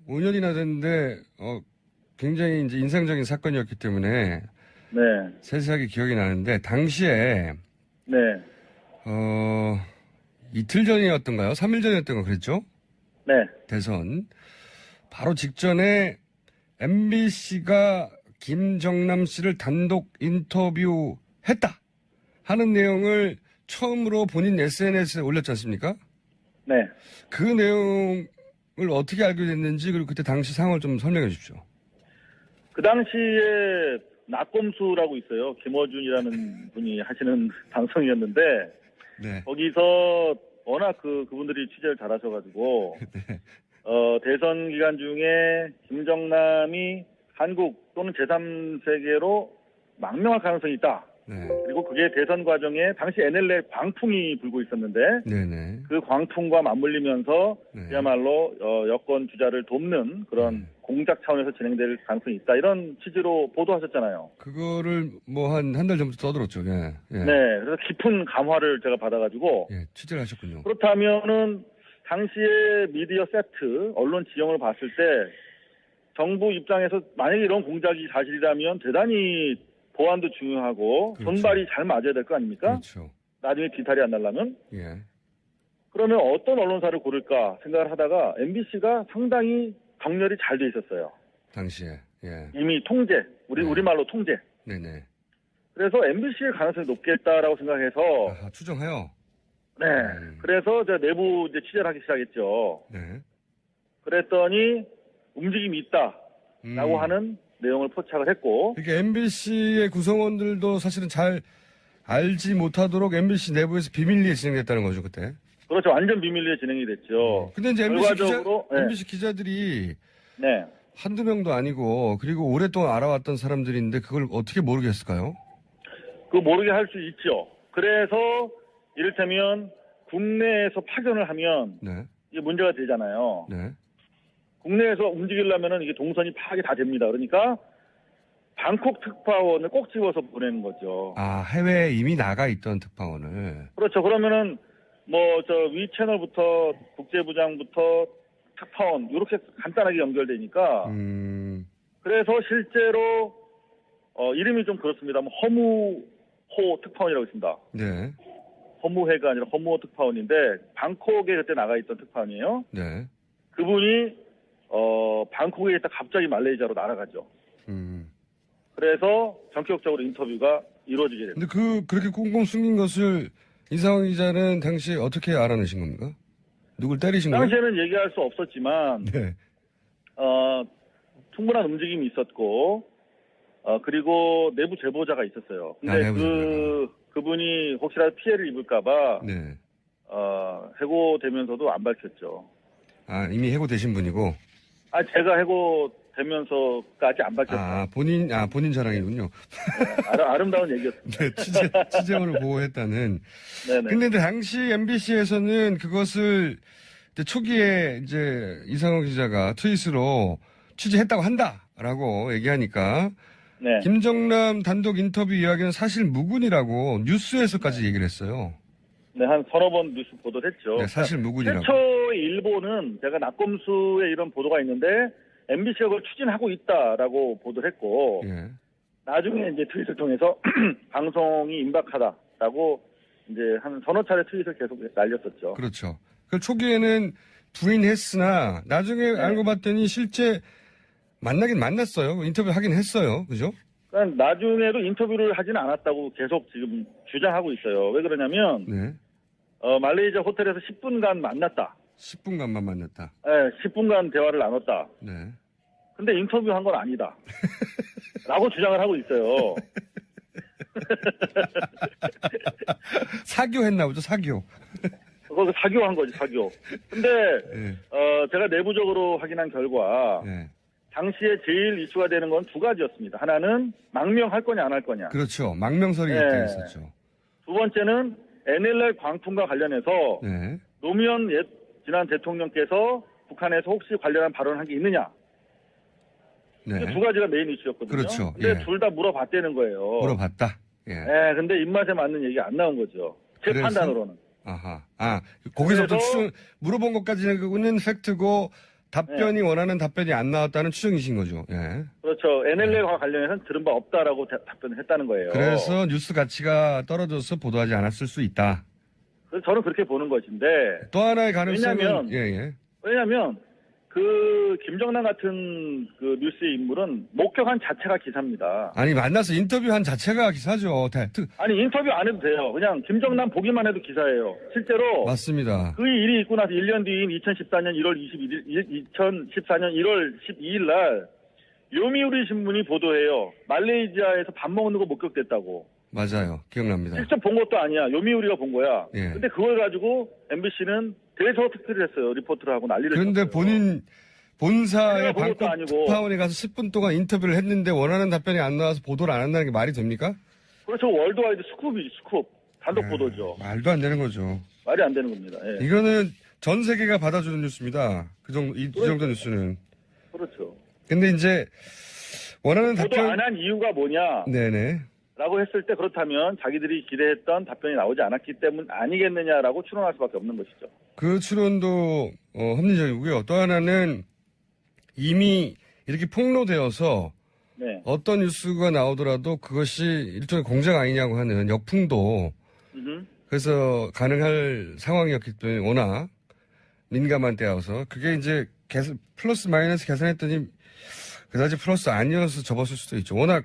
5년이나 됐는데, 굉장히 이제 인상적인 사건이었기 때문에. 네. 세세하게 기억이 나는데, 당시에. 네. 이틀 전이었던가요? 3일 전이었던가 그랬죠? 네. 대선. 바로 직전에 MBC가 김정남 씨를 단독 인터뷰했다 하는 내용을 처음으로 본인 SNS에 올렸지 않습니까? 네. 그 내용을 어떻게 알게 됐는지 그리고 그때 당시 상황을 좀 설명해 주십시오. 그 당시에 낙검수라고 있어요. 김어준이라는 분이 하시는 방송이었는데 네. 거기서 워낙 그분들이 취재를 잘하셔가지고 네. 대선 기간 중에 김정남이 한국 또는 제3세계로 망명할 가능성이 있다. 네. 그리고 그게 대선 과정에 당시 NLL 광풍이 불고 있었는데 네네. 그 광풍과 맞물리면서 네. 그야말로 여권 주자를 돕는 그런 공작 차원에서 진행될 가능성이 있다. 이런 취지로 보도하셨잖아요. 그거를 뭐 한 달 전부터 떠들었죠. 예. 예. 네. 그래서 깊은 감화를 제가 받아가지고 예. 취재를 하셨군요. 그렇다면은 당시에 미디어 세트, 언론 지형을 봤을 때 정부 입장에서 만약에 이런 공작이 사실이라면 대단히 보안도 중요하고 그렇죠. 손발이 잘 맞아야 될 거 아닙니까? 그렇죠. 나중에 뒤탈이 안 나려면. 예. 그러면 어떤 언론사를 고를까 생각을 하다가 MBC가 상당히 정렬이 잘 돼 있었어요. 당시에. 예. 이미 통제, 우리말로 통제. 네네. 그래서 MBC의 가능성이 높겠다라고 생각해서 아하, 추정해요. 네. 그래서 제가 내부 이제 취재를 하기 시작했죠. 네. 그랬더니 움직임이 있다라고 하는 내용을 포착을 했고. 이게 MBC의 구성원들도 사실은 잘 알지 못하도록 MBC 내부에서 비밀리에 진행됐다는 거죠, 그때. 그렇죠. 완전 비밀리에 진행이 됐죠. 근데 이제 결과적으로, MBC 기자들이 네. 한두 명도 아니고 그리고 오랫동안 알아왔던 사람들인데 그걸 어떻게 모르겠을까요? 그거 모르게 할 수 있죠. 그래서 이를테면 국내에서 파견을 하면 네. 이게 문제가 되잖아요. 네. 국내에서 움직이려면은 이게 동선이 파악이 다 됩니다. 그러니까 방콕 특파원을 꼭 집어서 보내는 거죠. 아, 해외에 이미 나가 있던 특파원을. 그렇죠. 그러면은 위 채널부터 국제부장부터 특파원 이렇게 간단하게 연결되니까. 그래서 실제로 이름이 좀 그렇습니다. 허무호 특파원이라고 있습니다. 네. 허무회가 아니라 허무호 특파원인데 방콕에 그때 나가 있던 특파원이에요. 네. 그분이 방콕에 있다 갑자기 말레이시아로 날아가죠. 그래서 전격적으로 인터뷰가 이루어지게 됩니다. 근데 그렇게 꽁꽁 숨긴 것을 이상원 기자는 당시에 어떻게 알아내신 겁니까? 누굴 때리신 거예요? 당시에는 얘기할 수 없었지만, 네. 충분한 움직임이 있었고, 그리고 내부 제보자가 있었어요. 근데 그분이 혹시라도 피해를 입을까봐, 네. 해고되면서도 안 밝혔죠. 아, 이미 해고되신 분이고? 제가 해고되면서까지 안 밝혔어요. 본인 자랑이군요. 네, 아름다운 얘기였습니다. 네, 취재원을 보호했다는. 네네. 근데 당시 MBC에서는 그것을 초기에 이제 이상호 기자가 트윗으로 취재했다고 한다라고 얘기하니까. 네. 김정남 단독 인터뷰 이야기는 사실 무근이라고 뉴스에서까지 얘기를 했어요. 네, 한 서너 번 뉴스 보도를 했죠. 네, 사실 무근이라고. 최초의 일보는 제가 낙검수에 이런 보도가 있는데 MBC가 그걸 추진하고 있다라고 보도를 했고 예. 나중에 이제 트윗을 통해서 방송이 임박하다라고 이제 한 서너 차례 트윗을 계속 날렸었죠. 그렇죠. 그 초기에는 부인했으나 나중에 네. 알고 봤더니 실제 만나긴 만났어요. 인터뷰 하긴 했어요. 그죠? 그러니까 나중에도 인터뷰를 하지는 않았다고 계속 지금 주장하고 있어요. 왜 그러냐면 네. 말레이시아 호텔에서 10분간 만났다. 10분간만 만났다. 네, 10분간 대화를 나눴다. 네. 근데 인터뷰한 건 아니다. 라고 주장을 하고 있어요. 사교했나 보죠, 사교. 그거 사교한 거지, 사교. 근데, 네. 제가 내부적으로 확인한 결과, 네. 당시에 제일 이슈가 되는 건 두 가지였습니다. 하나는 망명할 거냐, 안 할 거냐. 그렇죠. 망명설이 네. 그때 있었죠. 두 번째는 NLL 광풍과 관련해서, 네. 노무현 지난 대통령께서 북한에서 혹시 관련한 발언을 한 게 있느냐. 네. 두 가지가 메인 이슈였거든요. 그렇죠. 근데 예. 둘 다 물어봤다는 거예요. 물어봤다. 예. 네, 근데 입맛에 맞는 얘기 안 나온 거죠. 제 판단으로는. 아하. 거기서부터 그래서- 물어본 것까지는 팩트고, 답변이 원하는 답변이 안 나왔다는 추정이신 거죠. 예. 그렇죠. NLL과 관련해서는 들은 바 없다라고 답변을 했다는 거예요. 그래서 뉴스 가치가 떨어져서 보도하지 않았을 수 있다. 그래서 저는 그렇게 보는 것인데. 또 하나의 가능성은 왜냐하면 그 김정남 같은 그 뉴스의 인물은 목격한 자체가 기사입니다. 아니 만나서 인터뷰한 자체가 기사죠. 아니 인터뷰 안 해도 돼요. 그냥 김정남 보기만 해도 기사예요. 실제로 맞습니다. 그 일이 있고 나서 1년 뒤인 2014년 1월 12일 날 요미우리 신문이 보도해요. 말레이시아에서 밥 먹는 거 목격됐다고. 맞아요. 기억납니다. 직접 본 것도 아니야. 요미우리가 본 거야. 예. 근데 그걸 가지고 MBC는 대서 특필을 했어요. 리포트를 하고 난리를 그런데 쳤어요. 본인 본사의 본 것도 방콕 아니고. 특파원에 가서 10분 동안 인터뷰를 했는데 원하는 답변이 안 나와서 보도를 안 한다는 게 말이 됩니까? 그렇죠. 월드와이드 스쿱이지, 스쿱. 단독 보도죠. 말도 안 되는 거죠. 말이 안 되는 겁니다. 예. 이거는 전 세계가 받아주는 뉴스입니다. 이 정도 뉴스는. 그렇죠. 근데 이제 원하는 보도 답변. 안 한 이유가 뭐냐? 네네. 라고 했을 때 그렇다면 자기들이 기대했던 답변이 나오지 않았기 때문 아니겠느냐라고 추론할 수밖에 없는 것이죠. 그 추론도 합리적이고요. 또 하나는 이미 이렇게 폭로되어서 네. 어떤 뉴스가 나오더라도 그것이 일종의 공작 아니냐고 하는 역풍도 그래서 가능할 상황이었기 때문에 워낙 민감한 때여서 그게 이제 플러스 마이너스 계산했더니 그다지 플러스 아니어서 접었을 수도 있죠. 워낙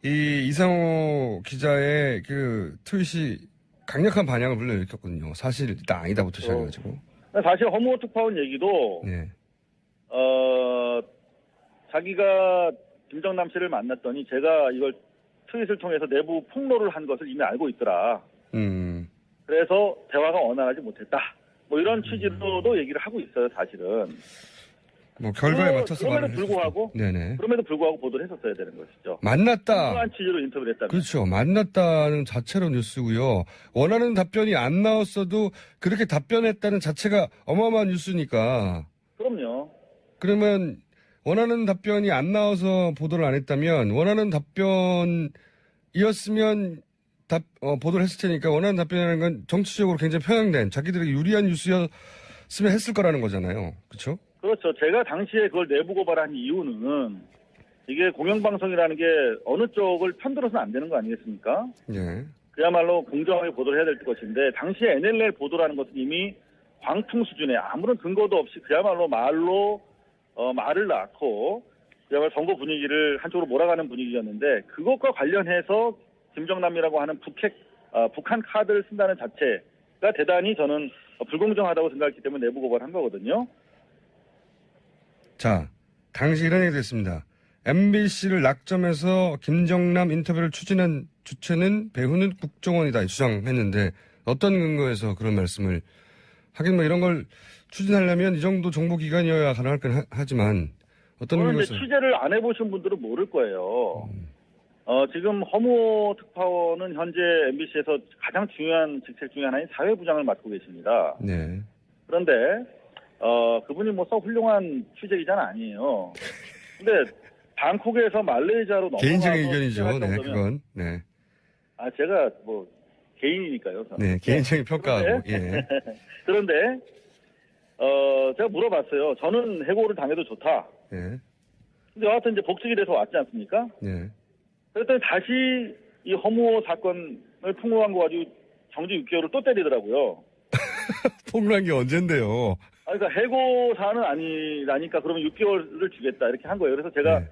이 이상호 기자의 그 트윗이 강력한 반향을 불러일으켰거든요. 사실이다 아니다부터 시작해가지고. 사실 허무호 특파원 얘기도 네. 자기가 김정남 씨를 만났더니 제가 이걸 트윗을 통해서 내부 폭로를 한 것을 이미 알고 있더라. 그래서 대화가 원활하지 못했다. 뭐 이런 취지로도 얘기를 하고 있어요, 사실은. 뭐 결과에 맞춰서 그럼에도 불구하고, 네네. 그럼에도 불구하고 보도를 했었어야 되는 것이죠. 만났다. 그러한 취지로 인터뷰를 했다면. 그렇죠. 만났다는 자체로 뉴스고요. 원하는 답변이 안 나왔어도 그렇게 답변했다는 자체가 어마어마한 뉴스니까. 그럼요. 그러면 원하는 답변이 안 나와서 보도를 안 했다면 원하는 답변이었으면 보도를 했을 테니까 원하는 답변이라는 건 정치적으로 굉장히 편향된 자기들에게 유리한 뉴스였으면 했을 거라는 거잖아요. 그렇죠? 그렇죠. 제가 당시에 그걸 내부 고발한 이유는 이게 공영방송이라는 게 어느 쪽을 편들어서는 안 되는 거 아니겠습니까? 네. 그야말로 공정하게 보도를 해야 될 것인데 당시에 NLL 보도라는 것은 이미 광풍 수준의 아무런 근거도 없이 그야말로 말을 낳고 그야말로 선거 분위기를 한쪽으로 몰아가는 분위기였는데 그것과 관련해서 김정남이라고 하는 북한 카드를 쓴다는 자체가 대단히 저는 불공정하다고 생각했기 때문에 내부 고발한 거거든요. 자, 당시 이런 얘기 됐습니다. MBC를 낙점해서 김정남 인터뷰를 추진한 주체는 배후는 국정원이다 주장했는데 어떤 근거에서 그런 말씀을 하긴 뭐 이런 걸 추진하려면 이 정도 정보기관이어야 가능할 건 하지만 어떤 그건 근거에서 이제 취재를 안 해보신 분들은 모를 거예요. 지금 허무호 특파원은 현재 MBC에서 가장 중요한 직책 중에 하나인 사회부장을 맡고 계십니다. 네. 그런데 그분이 뭐 썩 훌륭한 취재기자는 아니에요. 근데 방콕에서 말레이시아로 넘어가서 개인적인 의견이죠. 취재할 네, 정도면 그건. 네. 제가 뭐 개인이니까요. 저는. 네, 개인적인 평가하고. 그런데, 예. 그런데 제가 물어봤어요. 저는 해고를 당해도 좋다. 예. 근데 여하튼 이제 복직이 돼서 왔지 않습니까? 네. 그랬더니 다시 이 허무호 사건을 폭로한 거 가지고 정지 6개월을 또 때리더라고요. 폭로한 게 언젠데요. 그러니까 해고 사안은 아니라니까 그러면 6개월을 주겠다 이렇게 한 거예요. 그래서 제가 네.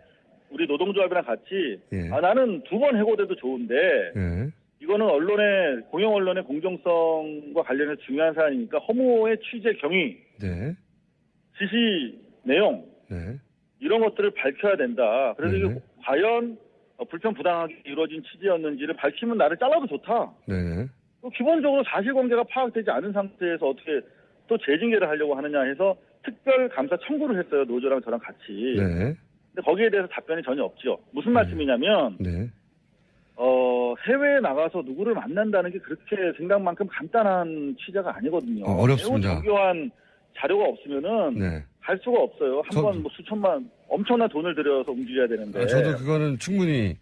우리 노동조합이랑 같이 예. 나는 2번 해고돼도 좋은데 예. 이거는 공영 언론의 공정성과 관련해서 중요한 사안이니까 허무호의 취재 경위, 네. 지시 내용 네. 이런 것들을 밝혀야 된다. 그래서 네. 이게 과연 불편부당하게 이루어진 취재였는지를 밝히면 나를 잘라도 좋다. 네. 기본적으로 사실관계가 파악되지 않은 상태에서 어떻게 또 재징계를 하려고 하느냐 해서 특별 감사 청구를 했어요. 노조랑 저랑 같이. 네. 근데 거기에 대해서 답변이 전혀 없죠. 무슨 말씀이냐면 네. 해외에 나가서 누구를 만난다는 게 그렇게 생각만큼 간단한 취재가 아니거든요. 어렵습니다. 매우 정교한 자료가 없으면은 네. 갈 수가 없어요. 한 번 뭐 수천만 엄청난 돈을 들여서 움직여야 되는데. 저도 그거는 충분히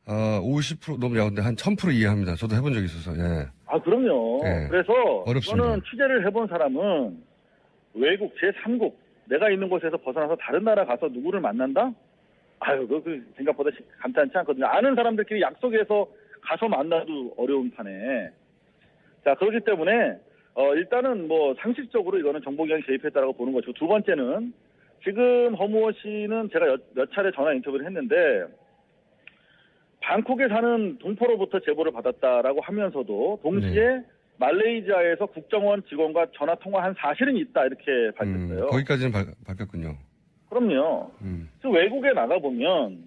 50% 너무 야근데 한 1000% 이해합니다. 저도 해본 적이 있어서. 예. 그럼요. 네. 그래서 어렵습니다. 저는 취재를 해본 사람은 외국 제3국 내가 있는 곳에서 벗어나서 다른 나라 가서 누구를 만난다? 아유, 그 생각보다 간단치 않거든요. 아는 사람들끼리 약속해서 가서 만나도 어려운 판에. 자, 그렇기 때문에 일단은 뭐 상식적으로 이거는 정보기관이 개입했다라고 보는 것이고, 두 번째는 지금 허무호 씨는 제가 몇 차례 전화 인터뷰를 했는데 방콕에 사는 동포로부터 제보를 받았다라고 하면서도 동시에 말레이시아에서 국정원 직원과 전화 통화한 사실은 있다 이렇게 밝혔어요. 거기까지는 밝혔군요. 그럼요. 그 외국에 나가보면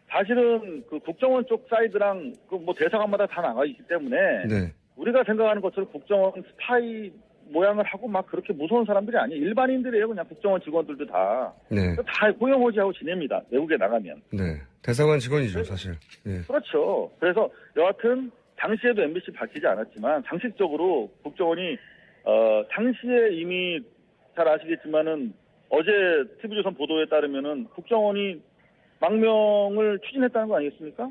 사실은 그 국정원 쪽 사이드랑 그 뭐 대사관마다 다 나가 있기 때문에 네. 우리가 생각하는 것처럼 국정원 스파이 모양을 하고 막 그렇게 무서운 사람들이 아니에요. 일반인들이에요. 그냥 국정원 직원들도 다. 네. 다 호영호지하고 지냅니다. 외국에 나가면. 네. 대사관 직원이죠, 사실. 네. 그렇죠. 그래서 여하튼 당시에도 MBC 밝히지 않았지만 상식적으로 국정원이 당시에 이미 잘 아시겠지만은 어제 TV조선 보도에 따르면은 국정원이 망명을 추진했다는 거 아니겠습니까?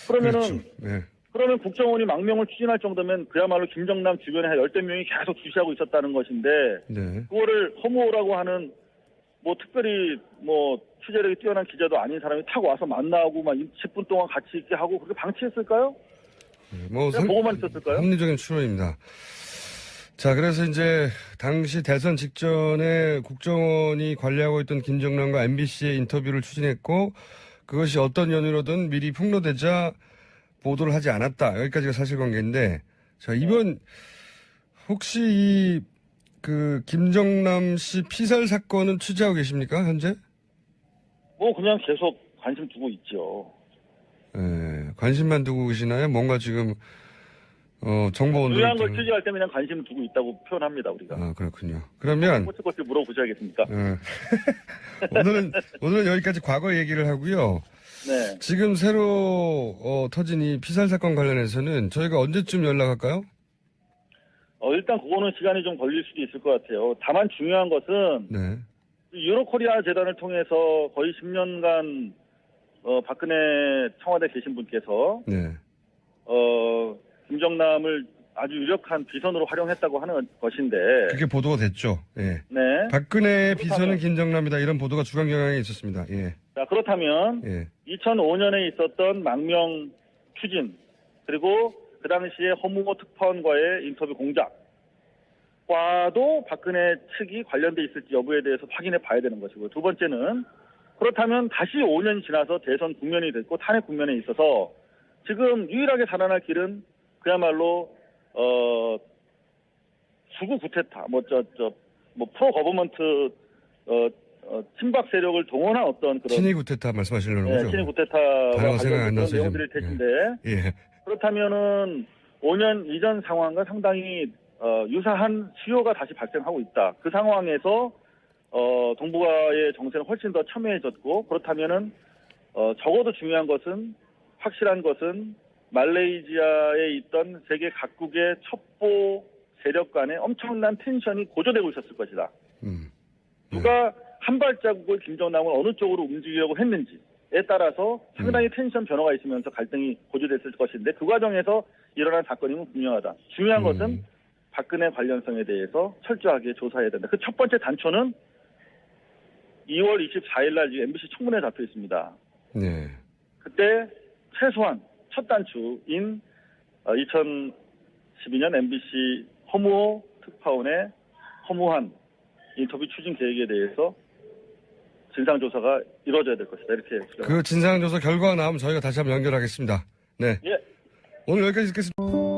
그러면은 그렇죠. 네. 그러면 국정원이 망명을 추진할 정도면 그야말로 김정남 주변에 한 10대 명이 계속 주시하고 있었다는 것인데 네. 그거를 허무호라고 하는 뭐 특별히 뭐 취재력이 뛰어난 기자도 아닌 사람이 타고 와서 만나고 막 10분 동안 같이 있게 하고 그렇게 방치했을까요? 뭐 보고만 있었을까요? 합리적인 추론입니다. 자, 그래서 이제 당시 대선 직전에 국정원이 관리하고 있던 김정남과 MBC의 인터뷰를 추진했고 그것이 어떤 연유로든 미리 폭로되자 보도를 하지 않았다. 여기까지가 사실관계인데, 자, 이번 혹시 그 김정남 씨 피살 사건은 취재하고 계십니까, 현재? 뭐 그냥 계속 관심 두고 있죠. 네, 관심만 두고 계시나요? 뭔가 지금 정보 온도 중요한 걸 취재할 때 그냥 관심 두고 있다고 표현합니다, 우리가. 아, 그렇군요. 그러면 꼬치꼬치 물어보셔야겠습니까? 오늘은 여기까지 과거 얘기를 하고요. 네. 지금 새로 터진 이 피살 사건 관련해서는 저희가 언제쯤 연락할까요? 일단 그거는 시간이 좀 걸릴 수도 있을 것 같아요. 다만 중요한 것은 네. 유로코리아 재단을 통해서 거의 10년간 박근혜 청와대 계신 분께서 네. 김정남을 아주 유력한 비선으로 활용했다고 하는 것인데 그게 보도가 됐죠. 예. 네. 박근혜 비서는 김정남이다 이런 보도가 주간 경향에 있었습니다. 예. 자, 그렇다면 예. 2005년에 있었던 망명 추진 그리고 그 당시에 허무호 특파원과의 인터뷰 공작과도 박근혜 측이 관련돼 있을지 여부에 대해서 확인해 봐야 되는 것이고요. 두 번째는 그렇다면 다시 5년이 지나서 대선 국면이 됐고 탄핵 국면에 있어서 지금 유일하게 살아날 길은 그야말로 수구 구테타 프로 거버먼트 친박 세력을 동원한 어떤 그런 친위 구테타 말씀하시려는 거죠? 친위 구테타와 단어가 생각이 안 관련된 나서 내용들일 텐데 예. 그렇다면은 5년 이전 상황과 상당히 유사한 수요가 다시 발생하고 있다. 그 상황에서 동북아의 정세는 훨씬 더 첨예해졌고 그렇다면은 적어도 중요한 것은 확실한 것은 말레이시아에 있던 세계 각국의 첩보 세력 간의 엄청난 텐션이 고조되고 있었을 것이다. 누가 한 발자국을 김정남을 어느 쪽으로 움직이려고 했는지에 따라서 상당히 텐션 변화가 있으면서 갈등이 고조됐을 것인데 그 과정에서 일어난 사건이면 분명하다. 중요한 것은 박근혜 관련성에 대해서 철저하게 조사해야 된다. 그 첫 번째 단초는 2월 24일 날 MBC 청문회에 잡혀 있습니다. 네. 그때 최소한 첫 단추인 2012년 MBC 허무호 특파원의 허무한 인터뷰 추진 계획에 대해서 진상조사가 이루어져야 될 것이다. 이렇게. 그 진상조사 결과가 나오면 저희가 다시 한번 연결하겠습니다. 네. 예. 오늘 여기까지 듣겠습니다.